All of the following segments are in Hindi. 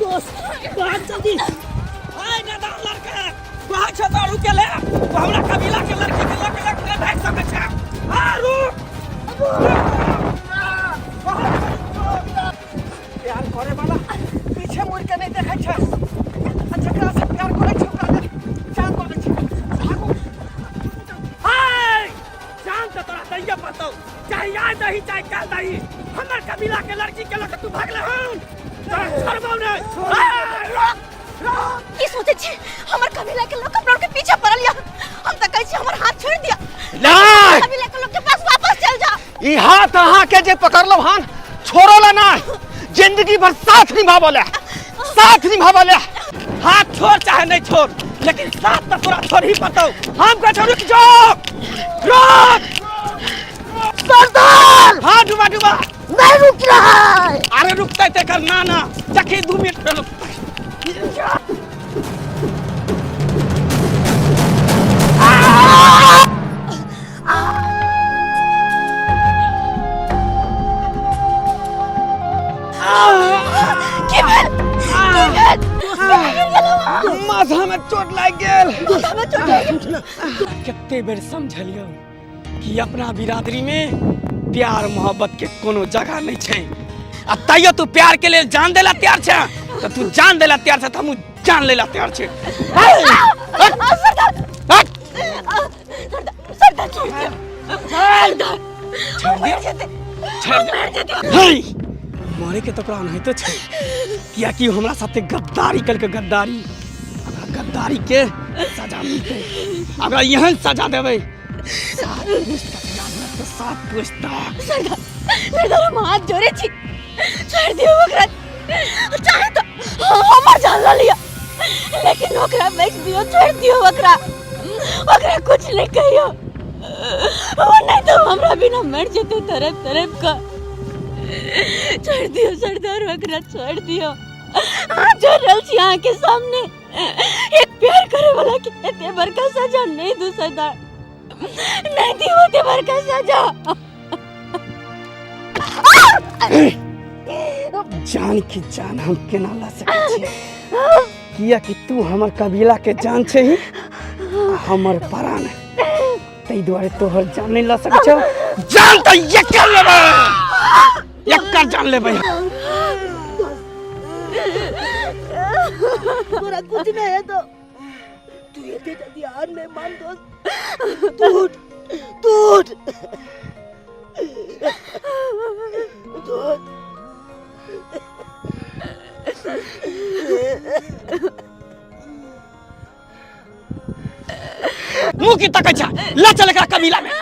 बहुत जल्दी आए दादा लड़का वहां छता रुके ले तो हमरा कबीला के लड़की के लड़के भाग सके छै हां रुक प्यार करे वाला पीछे मुड़ के नहीं देखै छै जकरा से प्यार करे छै ओकरा जान पड़ै छै भागो हाय जान त तोरा दैया पतौ चाहे आज दही चाहे कल दही हमर कबीला के लड़की के लड़के तू भागले हन छोड़बो नहीं की सोचे छी हमर कबीला के लोग कपड़ों के पीछे पड़ल या हम त कहै छी हमर हाथ छोड़ दिया नहीं कबीला के लोग के पास वापस चल जा ई हाथ अहा के जे पकड़लो हन छोड़ोला नहीं जिंदगी भर साथ निभावले हाथ छोड़ चाहे नहीं छोड़ लेकिन साथ तो पूरा छोड़ ही पतौ हम कहै रुक जाओ रुक सरदार हां डुबा नहीं रुक रहा है अरे रुकते ते कर ना जखी 2 मिनट पे रुक माथा में चोट लाग गेल कते बेर समझलियो कि अपना बिरादरी में प्यार मोहब्बत के कोनो जगह नहीं छै आ तैयो तू प्यार के लिए जान देला तैयार छै तो तू जान देला तैयार छै त हम जान लेला तैयार छै मारे के तो प्राण है तो छै किया कि हमरा साथे गद्दारी करके गद्दारी के सजा मिलते अगर यहन सजा देबै साथ पूछता सरदार हम हाथ जोड़े छी छोड़ दियो ओकरा चाहे तो हमर जान ल लिया लेकिन ओकरा बेच दियो छोड़ दियो ओकरा कुछ नहीं कहियो वो नहीं तो हमरा बिना मर जेते तरफ का छोड़ दियो सरदार ओकरा छोड़ दियो हाथ जोड़ रहल छी अहाँ के सामने एक प्यार करे वाला के एते बड़का सजा नहीं दू सरदार नहीं दी होते बड़का सजा जान की जान हम केना ला सकै छी किया कि तू हमर कबीला के जान छै ही हमर प्राण तै दुआरे तोहर जान नहीं ला सकै छ जान त एकर लेबै एकर जान लेबै तोरा कुछ नहीं है तो तू इतने जल्दी हार नहीं मान दोस्त टूट मुंह की तकै छ ला चल एकरा कबीला में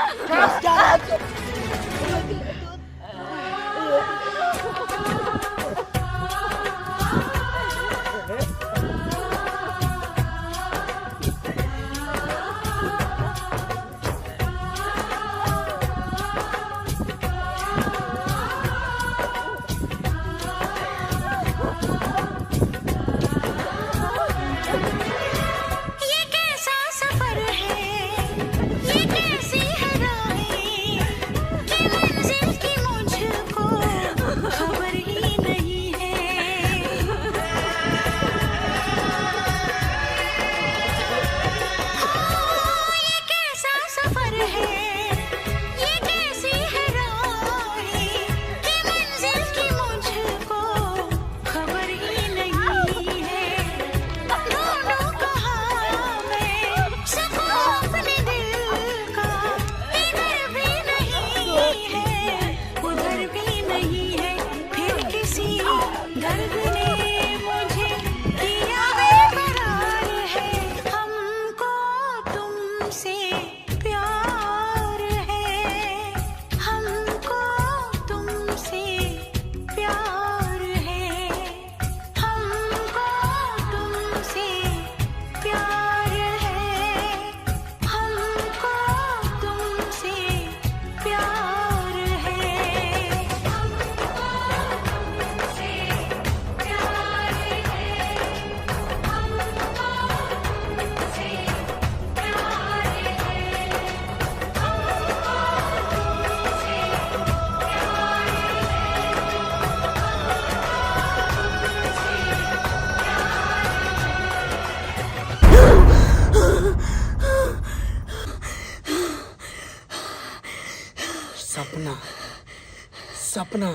सपना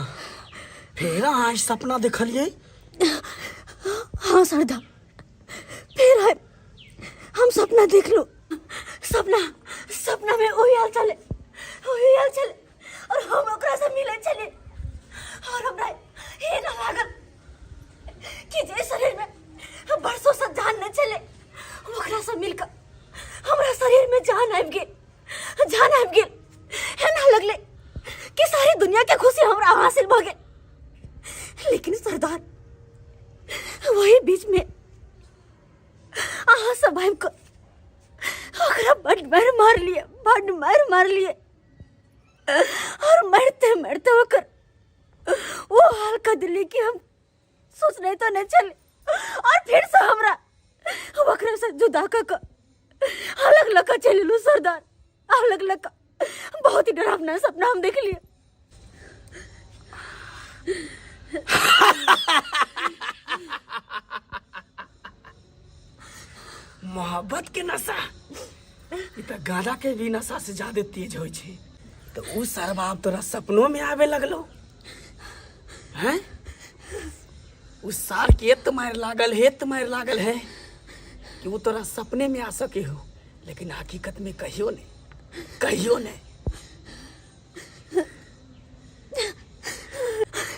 फिर आज सपना देखलिए? हाँ सरदार, फिर है हम सपना देख लो। सपना में वही हाल चले और हम ओकरा से मिले चले और हमरा ये ना लागल कि जे शरीर में बरसों से जान न चले ओकरा से मिलकर हमरा शरीर में जान आबि गेल। है ना लगले कि सारी दुनिया के खुशी हमरा हासिल भ गेल। लेकिन सरदार वही बीच में आहा सब को ओकरा बड़ मार लिए और मरते ओकर वो हाल कर दिली कि हम सोचने तो नहीं चले और फिर से हमरा ओकरा से जुदा क अलग लगा चलिलू सरदार, अलग लगा। बहुत ही डरावना सपना हम देख लिए। मोहब्बत के नशा ई तो गांजा के भी नशा से ज्यादा तेज होइ छे। तो उ सरबाब तोरा सपनों में आवे लगलो हैं? उस सार के त मार लागल है कि वो तोरा सपने में आ सके हो, लेकिन हकीकत में कहियो नहीं।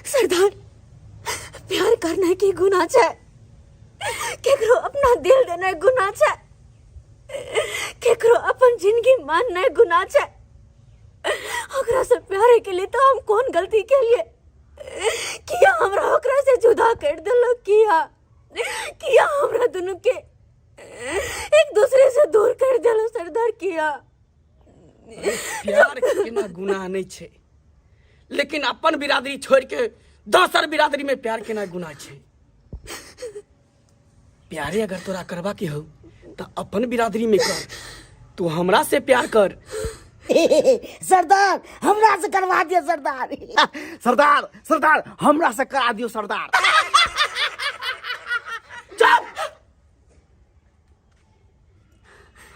सरदार, प्यार करना की गुनाह छे, केकरो अपना दिल देना गुनाह छे, केकरो अपन जिंदगी मानना गुनाह छे। ओकरा से प्यार के लिए तो हम कौन गलती के लिए किया हमरा ओकरा से जुदा कर देलो, किया हमरा दोनों के एक दूसरे से दूर कर देलो सरदार, किया। प्यार के ना गुनाह नहीं छे, लेकिन अपन बिरादरी छोड़ के दोसर बिरादरी में प्यार के ना गुनाह छे। प्यारे अगर तोरा करवा के हो तो अपन बिरादरी में कर, तू हमरा से प्यार कर। सरदार हमरा से करवा दियो सरदार हमरा से करा दियो सरदार। चुप!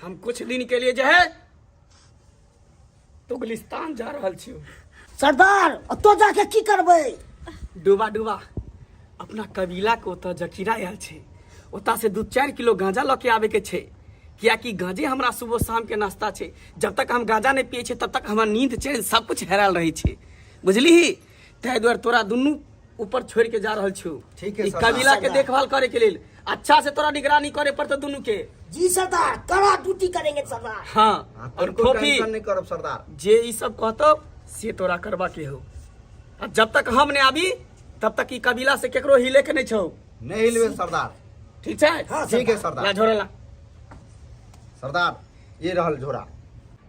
हम कुछ दिन के लिए जो है तो गुलिस्तान जा रहल छियो। सरदार तो जाके की करबै? डूबा अपना कबीला को तो जखीरा आयल छे, ओता से 2-4 किलो गांजा लके आवे के छे, किया कि गांजे हमरा सुबह शाम के नाश्ता छे। जब तक हम गांजा नहीं पिए छे तब तक हमार नींद चैन सब कुछ हेराल रही छे, बुझली? ताहि द्वारे तोरा दुनू ऊपर छोड़ के जा रहल छियो। ठीक है सरदार। कबीला के देखभाल करे के लेल अच्छा से तोरा निगरानी करे पड़ते दुनू के। जी सरदार, कड़ा ड्यूटी करेंगे सरदार। हाँ, और फोफी नहीं करब सरदार, जे ई सब कहतो से तोरा करवा के हो। और जब तक हम ने आबी तब तक ई कबीला से केकरो हिले के नहीं छौ। नहीं हिलवे सरदार। ठीक है? हाँ, ठीक है सरदार। ला झोरा ला। सरदार ये रहल झोरा।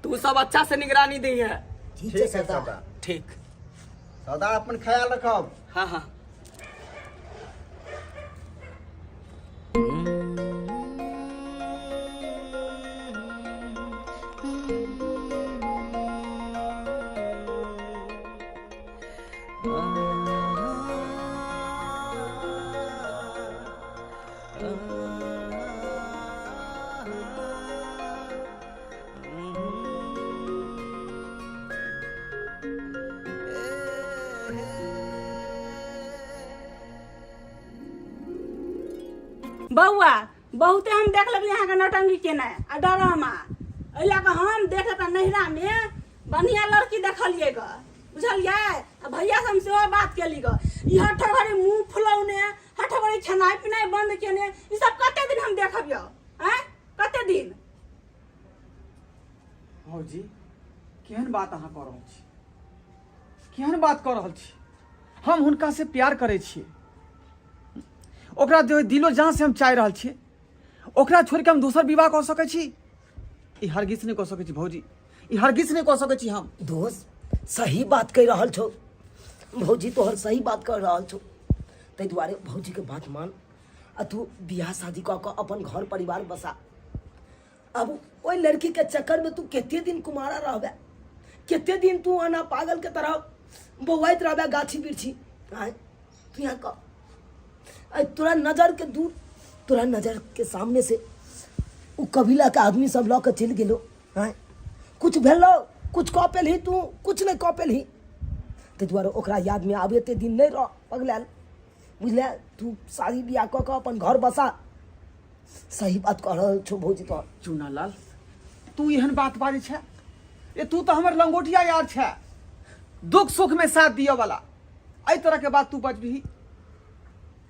तू सब अच्छा से निगरानी दी है। ठीक है सरदार। ठीक। सरदार अपन ख्याल रखब। हाँ। बउआ बहुते हम देख लेबी यहाँ के नौटंकी केना आ डरामा अइला के हम देखे त नहिरा में बढ़िया लड़की देखलिए ग, बुझलिए? आ भैया से हम सेहो बात केली ग। ई हठ घड़ी मुंह फुलौने, हठ घड़ी खेनाइ पिनाइ बंद केने, ई सब कते दिन हम देखबियो? हैं? कते दिन? भौजी केहन बात अहाँ कऽ रहल छी? केहन बात कऽ रहल छी? हम हुनका से प्यार करै छियै, ओकरा दिलो जान से हम चाहि रहल छियै, ओकरा छोड़ के हम दोसर विवाह कऽ सकै छी? ई हरगिज नहीं कऽ सकै छी भौजी, ई हरगिज नहीं कऽ सकै छी हम। दोस्त सही बात कह रहल छो, भौजी तोहर सही बात कर रहल छो। ताहि दुआरे भौजी के बात मान आ तू बियाह शादी कऽ के अपन घर परिवार बसा। अब ओइ लड़की के चक्कर में तू केते दिन कुमारा रहबे, केते दिन तू आना पागल के तरह बौआइत रहबे गाछी बिरछी। आय तू यहाँ का तोरा नजर के दूर, तोरा नजर के सामने से उ कबीला के आदमी सब लऽ के चलि गेलो। आय कुछ भेलो, कुछ कऽ पेलही तू? कुछ नहीं कऽ पेलही। ताहि दुआरे ओकरा यादमे आब एते दिन नहीं रह पगलायल बुझल। तू शादी बियाह कऽ के अपन घर बसा। सही बात कह रहल छौ भौजी तो। चूनालाल तू एहन बात बाजै छै? ए तू तो हमर लंगोटिया यार छै, दुख सुख में साथ दियो वाला। एहि तरह के बात तू बजबही?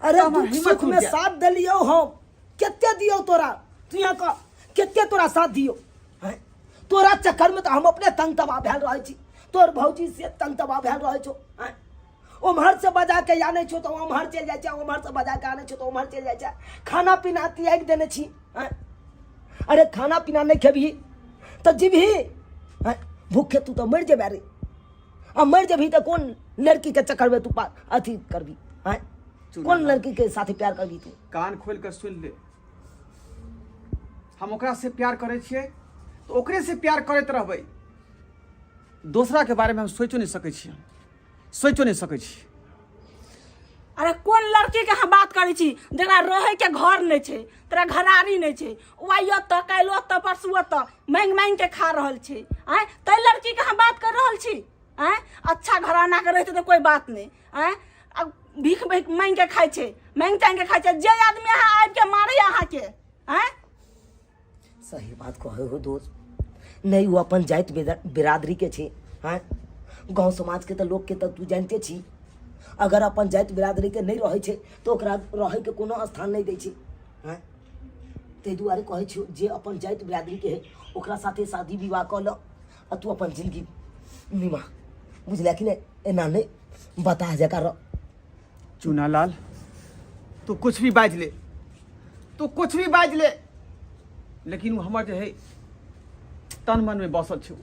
अरे हमर दुख हिम्मत सुख में टूट जाए। साथ दिलियो हम, केते दियो तोरा? तू यहाँ का केते तोरा साथ दियो हैं? तोरा चक्कर में तो हम अपने तंग तबाह भेल रहे छी। तोर भौजी से तंग तबाह भेल रहे छो हैं? उम्हर से बजा के आने छो तो उम्हर चल जाए छै, उम्हर से बजा के आने छो तो उम्हर चल जाए छै। खाना पीना त्याग देने छी हैं? अरे खाना पीना नहीं खेबही तो जीबही हैं? भूखे तू तो मर जेबे रे। अब मर जेबही तो कौन लड़की के चक्कर में तू अथी करबी हैं? कौन लड़की के साथ प्यार करबी तू? कान खोल कर सुन ले, हम ओकरा से प्यार करे छियै तो ओकरे से प्यार करते रहबै। दूसरा के बारे में हम सोचो नहीं सकै छी, सोचो नहीं सकै छी। अरे कोन लड़की के हम बात करै छी जकरा रहे के घर नहीं छै, तेरा घरारी नहीं छै, वाइयो त काइलो त परसुओ त मांग मांग के खा रहल छै हैं? तै लड़की के हम बात कर रहल छी हैं? अच्छा घराना के रहते तो कोई बात नहीं हैं? अब भीख भीख मांग के खाइ छै, मांग तांग के खाइ छै। जे आदमी यहाँ आबि के मारे यहाँ के हैं? सही बात कहे हो दोस्त। नहीं वो अपन जाति बिरादरी के छे हैं? गांव समाज के तो लोग के तो तू जानते छी। अगर अपन जाति बिरादरी के नहीं रहे छे तो ओकरा रहे के कोनो स्थान नहीं दै छे हैं? ते दुआरे कहे छी जे अपन जाति बिरादरी के है ओकरा साथे शादी विवाह कर लो आ तू अपन जिंदगी निमा बुझला कि नहीं? एना नहीं बता जका। चूनालाल तू कुछ भी बाज ले, तू कुछ भी बाज ले, लेकिन वो हमर जे है तन मन में बसल छै,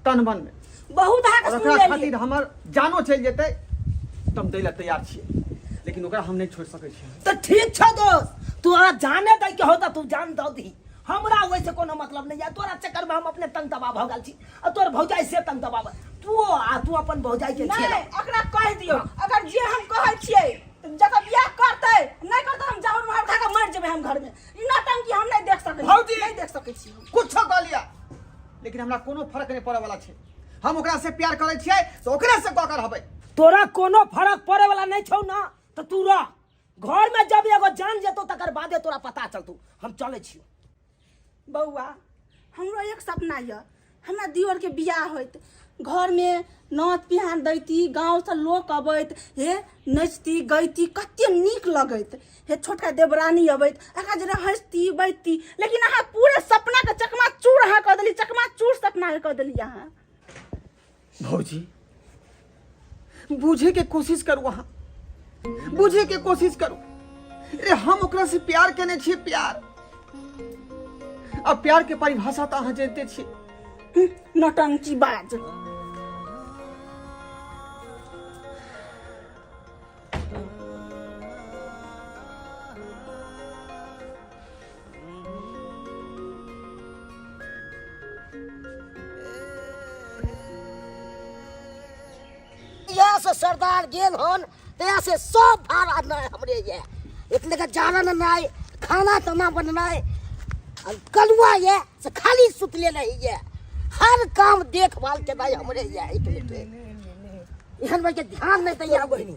तन मन में। बहुत और हाथ ओकरा सुन खातिर लेलिए। हमर जानो चल जेतै तो हम दै ला तैयार छियै, लेकिन ओकरा हम नहीं छोड़ सकै छियै। तो ठीक छ दोस्त, तू अगर जाने दे के होता तू जान दो दी। हमरा वैसे कोनो मतलब नहीं है। तोरा चक्कर में हम अपने तंग तबाह भ गेल छी और तोर भौजाई से तंग तबाह तू अपन भौजाई के नहीं छे। ओकरा कह दियो अगर जे हम कहै छियै जकर बियाह करतै नहीं करतै हम जाउन मार खा के मर जेबै हम घर में। ई नौटंकी हम नहीं देख सकै छी, भौजी! नहीं देख सकै छी। कुछ कह लिया, लेकिन हमरा कोनो फर्क नहीं पड़े वाला छै। हम ओकरा से प्यार करे छियै तो ओकरे से कह कर रहबै। तोरा कोनो फर्क पड़े वाला नहीं छौ ना तो तू रह घर में। जब एगो जान जेतो तकर बादे तोरा पता चलतौ। हम चले छियो। बौआ हमरो एक सपना है, हमरा दियोर के बियाह होइत, घर में नाच पिहान दैती, गाँव से लोक अबैत, हे नचती गैती, कते नीक लगैत। हे छोटका देवरानी अबैत, अहाँ जरा हंसती बैठती। लेकिन अहाँ पूरे सपना के चकमा चूर अहाँ कह देली, चकमा चूर सपना कह देली अहाँ। भौजी बुझे के कोशिश करू, अहाँ बुझे के कोशिश करू। अरे हम ओकरा से प्यार केने छियै, प्यार। अब प्यार के परिभाषा तो अहाँ जानते छियै। नौटंकी बाज। यहाँ से सरदार गेल हन तया से सब भाड़ा नहीं हमरे ये। इतने का जाना नहीं, खाना तो ना बनना है, कलुआ ये से खाली सुतले नहीं ये। हर काम देखभाल के नहीं हमरे ये। इहन में के ध्यान नहीं दैया बहनी।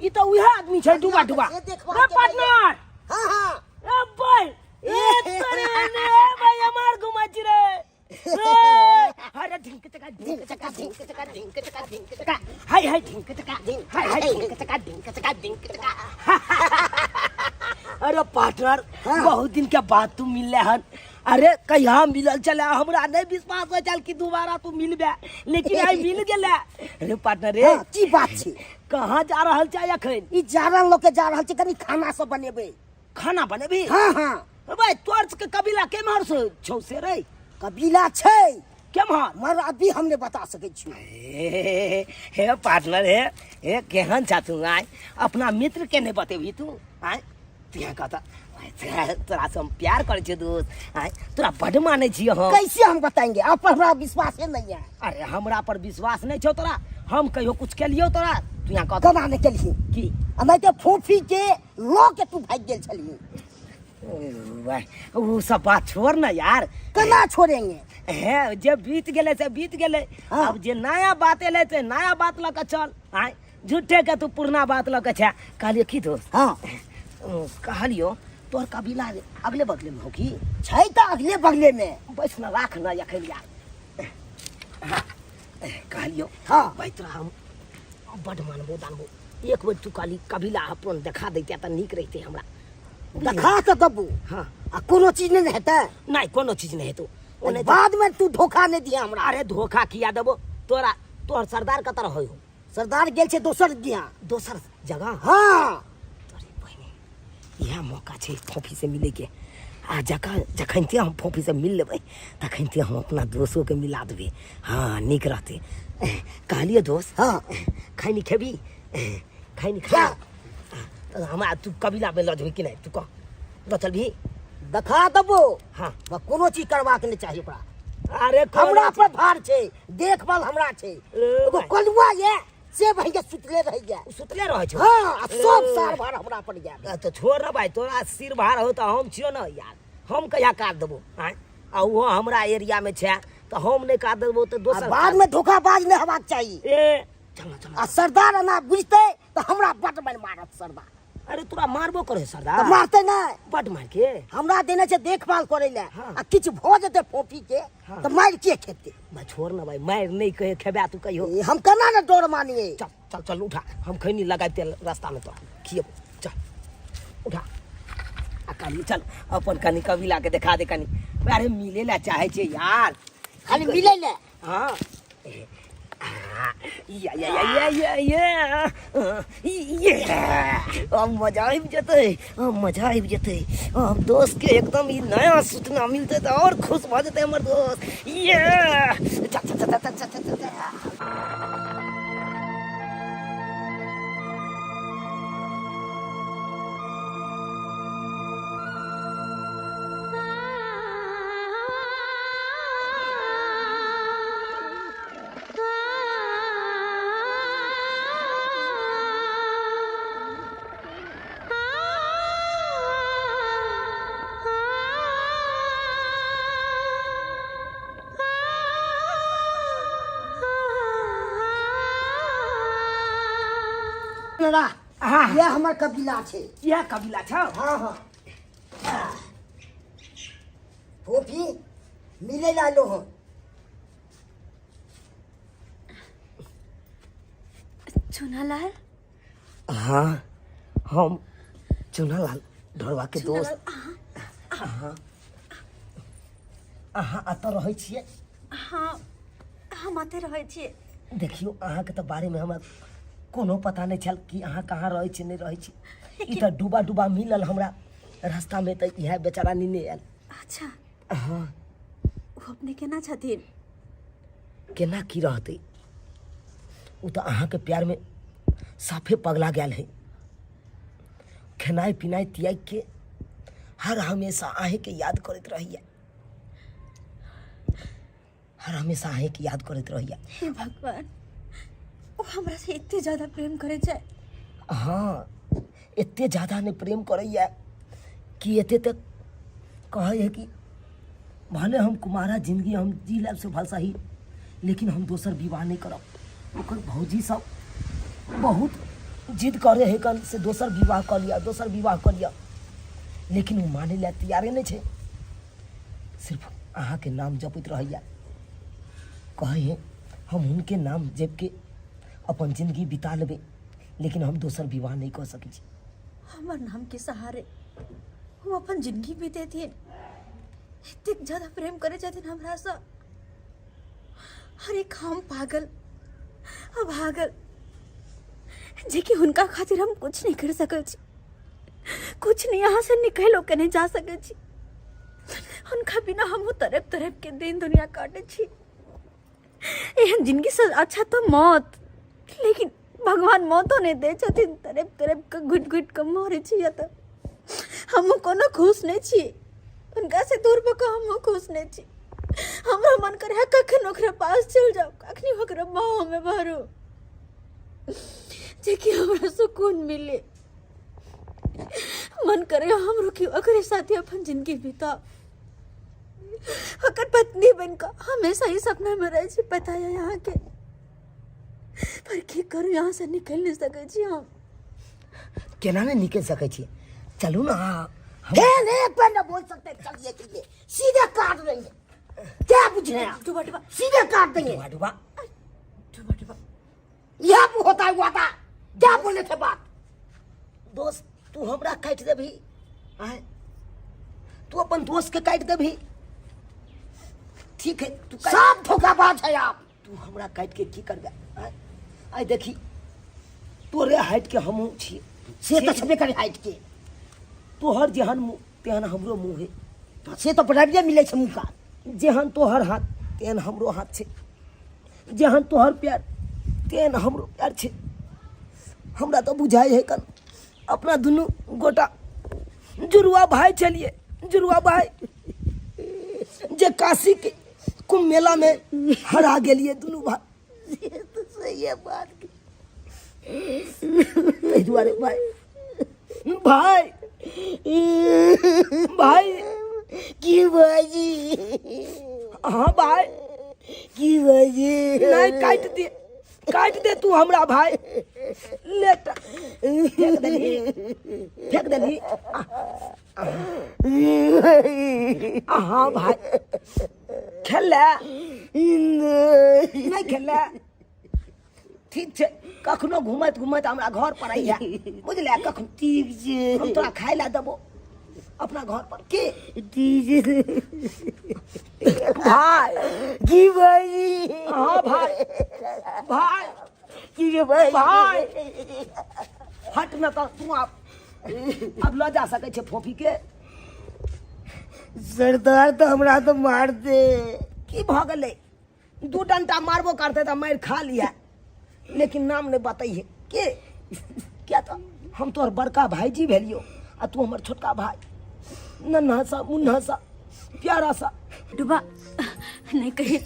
ई तो उहे आदमी छै डुबा डुबा। रे पार्टनर, हां हां ए भाई ए तोरे ने भाई हमार घुमाची रे। अरे ढिंक चका ढिंक चका ढिंक चका ढिंक चका ढिंक चका हाय हाय ढिंक चका ढिंक हाय हाय ढिंक चका ढिंक चका ढिंक चका। अरे पार्टनर बहुत दिन के बाद तू मिलले हन। अरे कहिया मिलल चले, हमरा नहीं विश्वास हो चल कि दोबारा तू मिलबे, लेकिन आई मिल गेले। अरे पार्टनर रे की बात छी? कहां जा रहल छै अखन? ई जारन लोग के जा रहल छी, कनी खाना सब बनेबे। खाना बनेबे? हां हां भाई तोर के कबीला केमहर से छौ से रे? कबीला छै केमहर मर अभी हमने बता सकै छी। हे पार्टनर हे केहन छ तू? आय अपना मित्र के नहीं बतेबी तू? आय तिया कहता तोरा से हम प्यार करे छी दोस्त। आय तोरा बड़ माने छी हम। कैसे हम बताएंगे? आप पर हमरा विश्वास है नहीं है। अरे हमरा पर विश्वास नहीं छौ तोरा? हम कहियो कुछ के लियो तोरा? तू यहाँ कहता ना नहीं केलिए की? नहीं तो फूफी के लो के तू भाग गेल छलिए। वो सब बात छोड़ ना यार, केना छोड़ेंगे? है जब बीत गेले से बीत गेले। हाँ। अब जे नया बात एले से नया बात ल के चल। आय झूठे के तू पुराना बात ल के छे। कहलियो की दोस्त, हाँ कहलियो तोर कबीला अगले बगले में हो की? छै तो अगले बगले में। बस ना राख ना यखन यार। कहलियो हाँ भाई तोरा हम बड मानबो दानबो। एक बेर तू कहली कबीला अपन देखा दैते त नीक रहिते हमरा। देखा तो दबू। हाँ आ कोनो चीज नहीं हेतै? नहीं कोनो चीज नहीं हेतौ। ओने बाद में तू धोखा नहीं दिया हमरा। अरे धोखा किया देबो तोरा? तोहर सरदार कतर होय हो? सरदार गेल छै दोसर दिया। दोसर जगह? हाँ अरे बहिनी यह मौका छै फोफी से मिले के। आ जखनते हम फोफी से मिल लेबै तखनते हम अपना दोस्तों के मिला देबै। हाँ नीक रहते। कहलिए दोस्त, हाँ खैनी खेबी? खैनी क्या? खा हमरा तू कबीला में ल जेबी कि नहीं? तू कह ल चलबी? देखा दबो। हाँ कोनो चीज करबाक नहीं चाहिए ओकरा। अरे हमरा पर भार छै, देखभाल हमरा छै। एगो कलुआ ये से भैया सुतले रह गया। सुतले रहे छो? हाँ आ सब सार भार हमरा पर गया। तो छोड़ ना भाई, तोरा सिर भार हो तो हम छियो ना यार। हम कहिया काट देबो? आय आ वो हमरा एरिया में छे तो हम नहीं काट देबो तो दोसर बाद में धोखाबाज नहीं होबाक चाहिए। ए चल चल। आ सरदार ना बुझते तो हमरा बट मार मारत सरदार। अरे तोरा मारबो करे तो सरदार? मारते नहीं, बट मार के हमरा देने छै देखभाल करे ले। हाँ। आ किछ भ जेते फोफी के हाँ। तो मार के खेते। भाई छोड़ ना भाई, मार नहीं कहे खेबा तू कहियो। हम केना न डर मानिए। चल चल चल उठा, हम खैनी लगाते रास्ता में तो खियो। चल उठा आ कनी चल अपन कनी कबीला के दिखा दे कनी। अरे मिले ला चाहे छे यार, खाली मिले ले। हाँ या अब मजा आबि जेतै। अब मजा आबि जेतै। अब दोस्त के एकदम ई नया सूचना मिलते तो और खुश भ जेतै हमर दोस्त। ये चा चा चा चा चा चा चा। हाँ ये हमर कबीला छै। यह कबीला छौ? हाँ हाँ फोफी मिले ला लो हो। चुनालाल? हाँ हम चुनालाल ढोरवा के दोस्त। अहाँ अतऽ रहै छियै? हाँ हम आते रहे छियै। देखियो अहाँ के तो बारे में हमरा कोनो पता नहीं चल कि अहाँ कहाँ रहै छी नहीं रहै छी। ई तो डूबा डूबा मिलल हमरा रास्ता में, तो यह बेचारा नहीं आयल। अच्छा हाँ वो अपने केना छथिन? केना की रहते, वो तो अहाँ के प्यार में साफे पगला गया है। खेनाई पिनाई त्याग के हर हमेशा आहे के याद करत रहिए। हर हमेशा आहे के याद करत रहिए। हे भगवान, वो हमरा से इतने ज्यादा प्रेम करे छै। हाँ इतने ज्यादा ने प्रेम करैया कि एते तक कहे है कि भले हम कुमारा जिंदगी हम जी लेब से भल सही, लेकिन हम दोसर विवाह नहीं करब। ओकर भौजी सब बहुत जिद करे है कल से दोसर विवाह कर लिया, दोसर विवाह कर लिया, लेकिन वो माने ला तैयारे नहीं छे। सिर्फ अहाँ के नाम जपैत रहिया। कहे है हम उनके नाम जप के अपन जिंदगी बिता लेबे, लेकिन हम दोसर विवाह नहीं कर सकै छी। हमर नाम के सहारे वो अपन जिंदगी बीतेथिन। इतने ज्यादा प्रेम करे छथिन हमरा से। अरे हम पागल अब भागल जे कि उनका खातिर हम कुछ नहीं कर सकै छी। कुछ नहीं यहाँ से निकलो के नहीं जा सकै छी। उनका बिना हम तरफ तरफ के दिन दुनिया काटे छी। एहन जिंदगी से अच्छा तो मौत, लेकिन भगवान मौतो नहीं दे छथिन। तरफ तरफ के घुट घुट के मरे छी। तो हम कोनो खुश नहीं छी। उनका से दूर बको हम खुश नहीं छी। हमरा मन करे है कखन ओकरा पास चल जाओ, कखनी ओकरा बाहों में भरो, जे कि हमरा सुकून मिले। मन करे हमरो की ओकरे साथे अपन जिंदगी बिता। ओकर पत्नी बनकर हमेशा ही सपना में रहे छी, पता है यहाँ के, पर की करूँ यहाँ से निकल नहीं सके छी हम। केना नहीं निकल सके छी? चलू ना। एक बार ना बोल सकते, चलिए चलिए, सीधे काट देंगे। क्या पूछ रहे हैं आप? डुबा डुबा सीधे काट देंगे। डुबा डुबा डुबा डुबा यहाँ पे होता हुआ था, क्या बोले थे बात? दोस्त तू हमरा काट देबी? आय तू अपन दोस्त के काट देबी? ठीक है तू काट। सब धोखाबाज है आप। तू हमरा काट के की करबे? आय देखी तोरे हाइट के हमहू छी, से तो छबे करे हाइट के। तोहर जेहन मुँह तेहन हमरो मुँह है, से तो बराबरिया मिले छे मुँह का। जेहन तोहर हाथ तेहन हमरो हाथ छे, जेहन तोहर पैर तेहन हमरो पैर छे। हमरा तो बुझाई है कन अपना दुनू गोटा जुड़वा भाई छलिए, जुड़वा भाई जे काशी के कुंभ मेला में हरा गेलिए दुनू भाई। तो सही है बात। ताहि दुआरे भाई भाई भाई की बाजी, हाँ भाई की बाजी। नहीं काट दे तू हमरा भाई। ले फेंक देली हाँ भाई खेल ले नहीं खेल ले। ठीक छे कखनो घूमत घूमत हमरा घर पर आइया, बुझले? कखनो ठीक छे, हम तोरा खाए ला देबो अपना घर पर के। ठीक छे भाई की बाजी। हाँ भाई भाई की बाजी। भाई हट न तो तू अब ल जा सके छे फोफी के। सरदार तो हमरा तो मार दे। की भ गेलै? दू डंटा मारबो करते तो मार खा लिया, लेकिन नाम नहीं बताइए के। क्या तो हम तोहर बड़का भाईजी भेलियो आ तू हमर छोटका भाई, नन्हा सा मुन्हा सा प्यारा सा। डुबा नहीं कहे,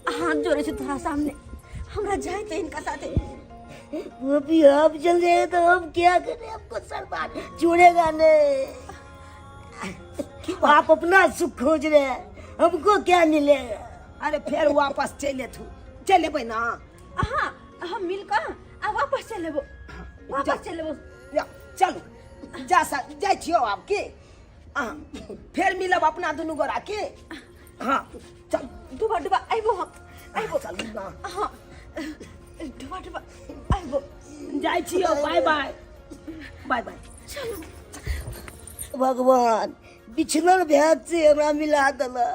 हाथ जोड़े छे तोरा सामने, हमरा जाए तो इनका साथे। वो भी आप चल जाए तो हम क्या करें? आपको सरदार छोड़ेगा नहीं। आप अपना सुख खोज रहे हैं, हमको क्या मिलेगा? अरे फिर वापस चले भाई ना। हाँ हम मिलकर आ वापस चले वो, वापस चले वो। चलो जा छियो आपके। हाँ फिर मिलब अपना दुनू गोरा के। हाँ चल डुबा डुबा आइबो हम, आइबो चल ना। हाँ डुबा डुबा आइबो। जाय छियो, बाय बाय बाय बाय। भगवान बिछड़ल भैंस से हमरा मिला दला।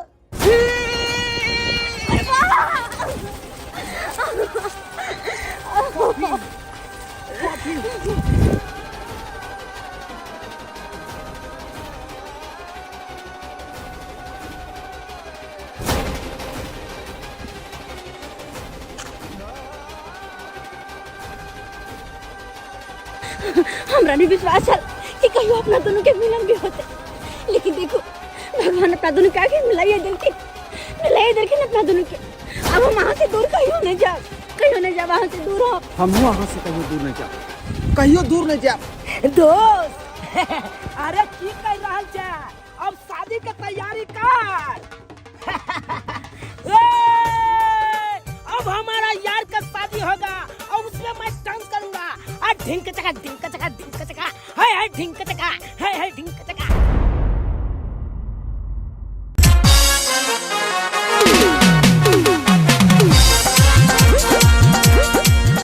हमरा नहीं विश्वास है कि कहीं अपना दोनों के मिलन भी होते, लेकिन देखो भगवान अपना दोनों के आगे मिलाइए दिलखिन अपना दोनों के। अब हम वहाँ से दूर कहीं नहीं जा वहाँ से दूर हो। हम वहाँ से कहीं दूर नहीं जा, कहीं दूर नहीं जा। दोस्त अरे की कह रहल छे? अब शादी के तैयारी कर। अब हमारा यार का शादी होगा और उसमें मैं डांस करूंगा। ढिंक चका ढिंक चका ढिंक चका, हाय हाय ढिंक चका, हाय हाय ढिंक चका।